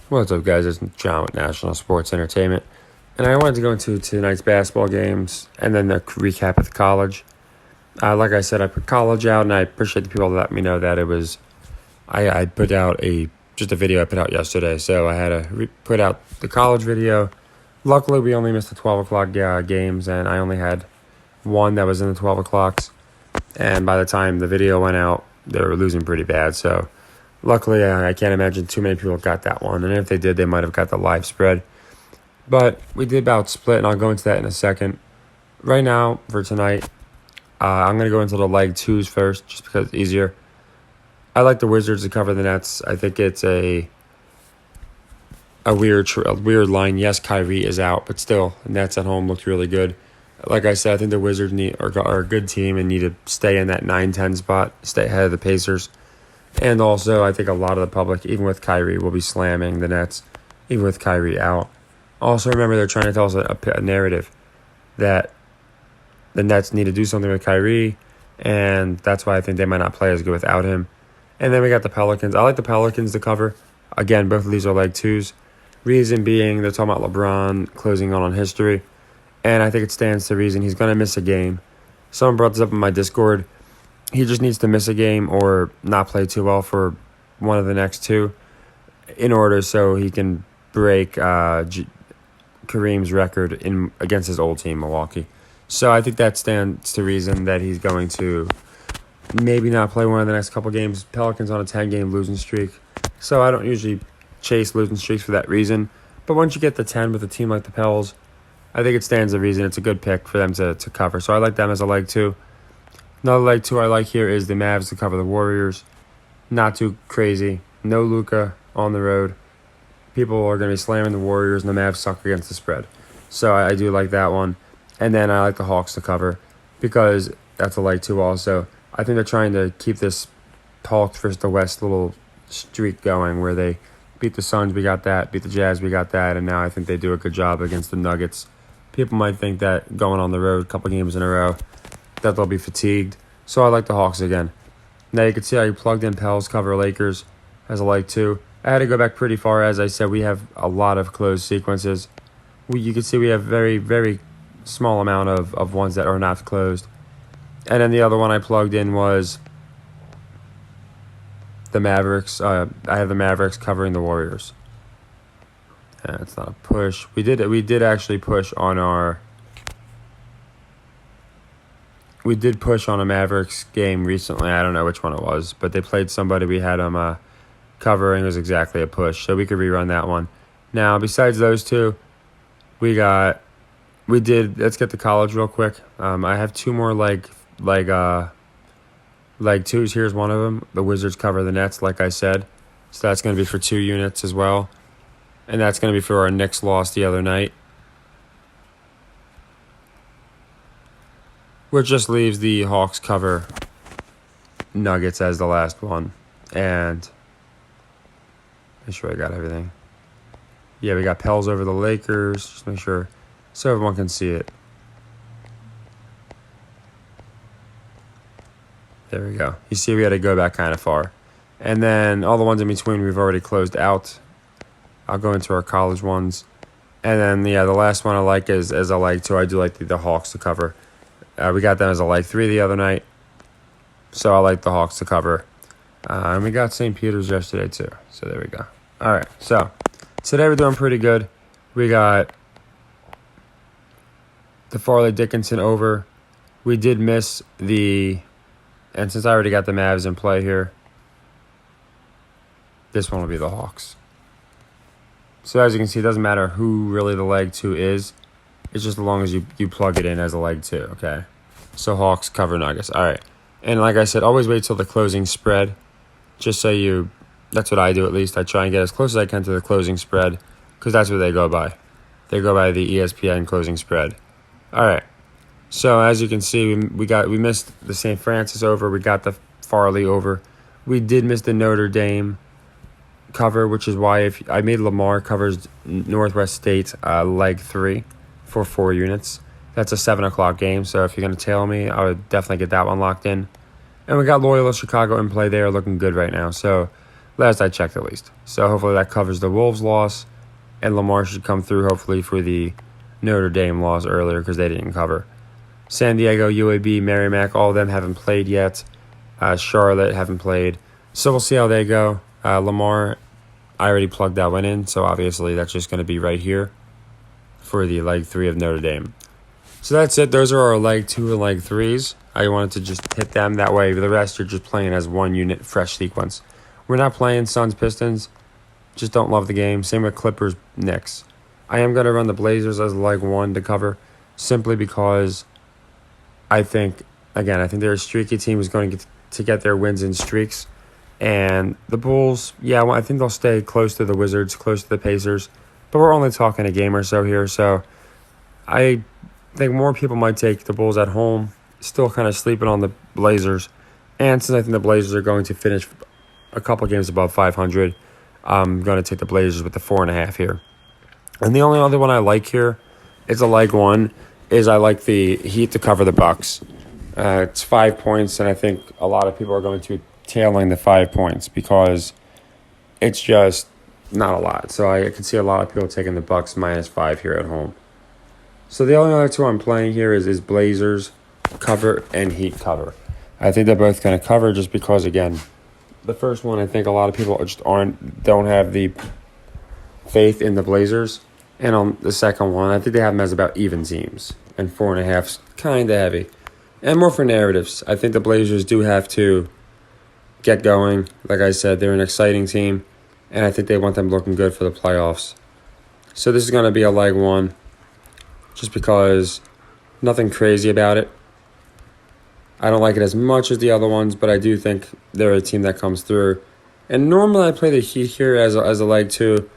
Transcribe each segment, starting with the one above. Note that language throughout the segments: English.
What's up, guys? It's John with National Sports Entertainment, and I wanted to go into tonight's basketball games and then the recap of the college. Like I said, I put college out, and I appreciate the people that let me know that it was. I put out just a video I put out yesterday, so I had to put out the college video. Luckily, we only missed the 12 o'clock games, and I only had one that was in the 12 o'clocks. And by the time the video went out, they were losing pretty bad, so. Luckily, I can't imagine too many people got that one. And if they did, they might have got the live spread. But we did about split, and I'll go into that in a second. Right now, for tonight, I'm going to go into the leg twos first, just because it's easier. I like the Wizards to cover the Nets. I think it's a weird line. Yes, Kyrie is out, but still, the Nets at home looked really good. Like I said, I think the Wizards are a good team and need to stay in that 9-10 spot, stay ahead of the Pacers. And also, I think a lot of the public, even with Kyrie, will be slamming the Nets, even with Kyrie out. Also, remember, they're trying to tell us a narrative that the Nets need to do something with Kyrie, and that's why I think they might not play as good without him. And then we got the Pelicans. I like the Pelicans to cover. Again, both of these are leg twos. Reason being, they're talking about LeBron closing on history, and I think it stands to reason he's going to miss a game. Someone brought this up in my Discord. He just needs to miss a game or not play too well for one of the next two in order so he can break Kareem's record against his old team, Milwaukee. So I think that stands to reason that he's going to maybe not play one of the next couple games. Pelicans on a 10-game losing streak. So I don't usually chase losing streaks for that reason. But once you get to 10 with a team like the Pels, I think it stands to reason it's a good pick for them to cover. So I like them as a leg two. Another leg two I like here is the Mavs to cover the Warriors. Not too crazy. No Luka on the road. People are going to be slamming the Warriors, and the Mavs suck against the spread. So I do like that one. And then I like the Hawks to cover because that's a leg two also. I think they're trying to keep this Hawks versus the West little streak going where they beat the Suns, we got that. Beat the Jazz, we got that. And now I think they do a good job against the Nuggets. People might think that going on the road a couple games in a row, that they'll be fatigued. So I like the Hawks again. Now you can see I plugged in Pels cover Lakers as a leg two. I had to go back pretty far. As I said, we have a lot of closed sequences. You can see we have very, very small amount of ones that are not closed. And then the other one I plugged in was the Mavericks. I have the Mavericks covering the Warriors. It's not a push. We did actually push on our... We did push on a Mavericks game recently. I don't know which one it was, but they played somebody. We had them covering. It was exactly a push, so we could rerun that one. Now, besides those two, let's get to college real quick. I have two more leg twos. Here's one of them. The Wizards cover the Nets, like I said. So that's going to be for 2 units as well. And that's going to be for our Knicks loss the other night. Which just leaves the Hawks cover Nuggets as the last one. And make sure I got everything. Yeah, we got Pels over the Lakers. Just make sure so everyone can see it. There we go. You see we had to go back kind of far. And then all the ones in between we've already closed out. I'll go into our college ones. And then, the last one I like is a leg two. I do like the Hawks to cover. We got them as a leg 3 the other night. So I like the Hawks to cover. And we got St. Peter's yesterday too. So there we go. All right. So today we're doing pretty good. We got the Farley Dickinson over. We did miss and since I already got the Mavs in play here, this one will be the Hawks. So as you can see, it doesn't matter who really the leg 2 is. It's just as long as you plug it in as a leg 2, okay? So Hawks cover Nuggets. All right. And like I said, always wait till the closing spread. Just so that's what I do at least. I try and get as close as I can to the closing spread because that's what they go by. They go by the ESPN closing spread. All right. So as you can see, we missed the St. Francis over. We got the Farley over. We did miss the Notre Dame cover, which is why if I made Lamar covers Northwest State leg 3 for 4 units. That's a 7 o'clock game, so if you're going to tail me, I would definitely get that one locked in. And we got Loyola Chicago in play there, looking good right now. So Last I checked, at least. So hopefully that covers the Wolves loss, and Lamar should come through hopefully for the Notre Dame loss earlier because they didn't cover. San Diego, UAB, Merrimack, all of them haven't played yet. Charlotte haven't played. So we'll see how they go. Lamar, I already plugged that one in, so obviously that's just going to be right here for the leg 3 of Notre Dame. So that's it. Those are our leg 2 and leg 3s. I wanted to just hit them. That way the rest you're just playing as one unit, fresh sequence. We're not playing Suns, Pistons. Just don't love the game. Same with Clippers, Knicks. I am going to run the Blazers as leg 1 to cover simply because I think they're a streaky team who's going to get their wins in streaks. And the Bulls, I think they'll stay close to the Wizards, close to the Pacers. But we're only talking a game or so here. So I think more people might take the Bulls at home. Still kind of sleeping on the Blazers. And since I think the Blazers are going to finish a couple games above 500, I'm going to take the Blazers with the 4.5 here. And the only other one I like here is a leg 1. I like the Heat to cover the Bucks. It's 5 points, and I think a lot of people are going to be tailing the 5 points because it's just not a lot. So I can see a lot of people taking the Bucks -5 here at home. So the only other two I'm playing here is Blazers cover and Heat cover. I think they're both going to cover just because, again, the first one, I think a lot of people just don't have the faith in the Blazers. And on the second one, I think they have them as about even teams. And 4.5's kind of heavy. And more for narratives. I think the Blazers do have to get going. Like I said, they're an exciting team. And I think they want them looking good for the playoffs. So this is going to be a leg 1. Just because nothing crazy about it. I don't like it as much as the other ones, but I do think they're a team that comes through. And normally I play the Heat here as a leg 2,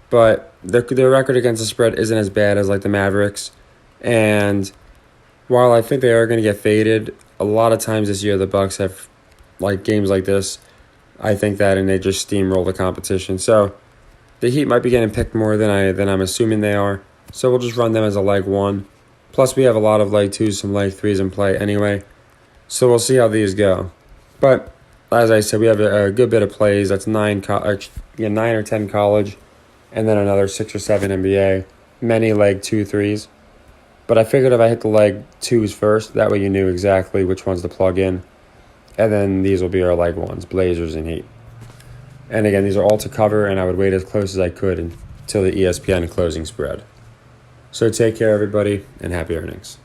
but their record against the spread isn't as bad as like the Mavericks. And while I think they are going to get faded, a lot of times this year the Bucks have like games like this. I think that, and they just steamroll the competition. So the Heat might be getting picked more than I'm assuming they are. So we'll just run them as a leg 1. Plus we have a lot of leg 2s, some leg 3s in play anyway. So we'll see how these go. But as I said, we have a good bit of plays. That's 9 or 10 college, and then another 6 or 7 NBA. Many leg 2, 3s. But I figured if I hit the leg 2s first, that way you knew exactly which ones to plug in. And then these will be our leg 1s, Blazers and Heat. And again, these are all to cover, and I would wait as close as I could until the ESPN closing spread. So take care, everybody, and happy earnings.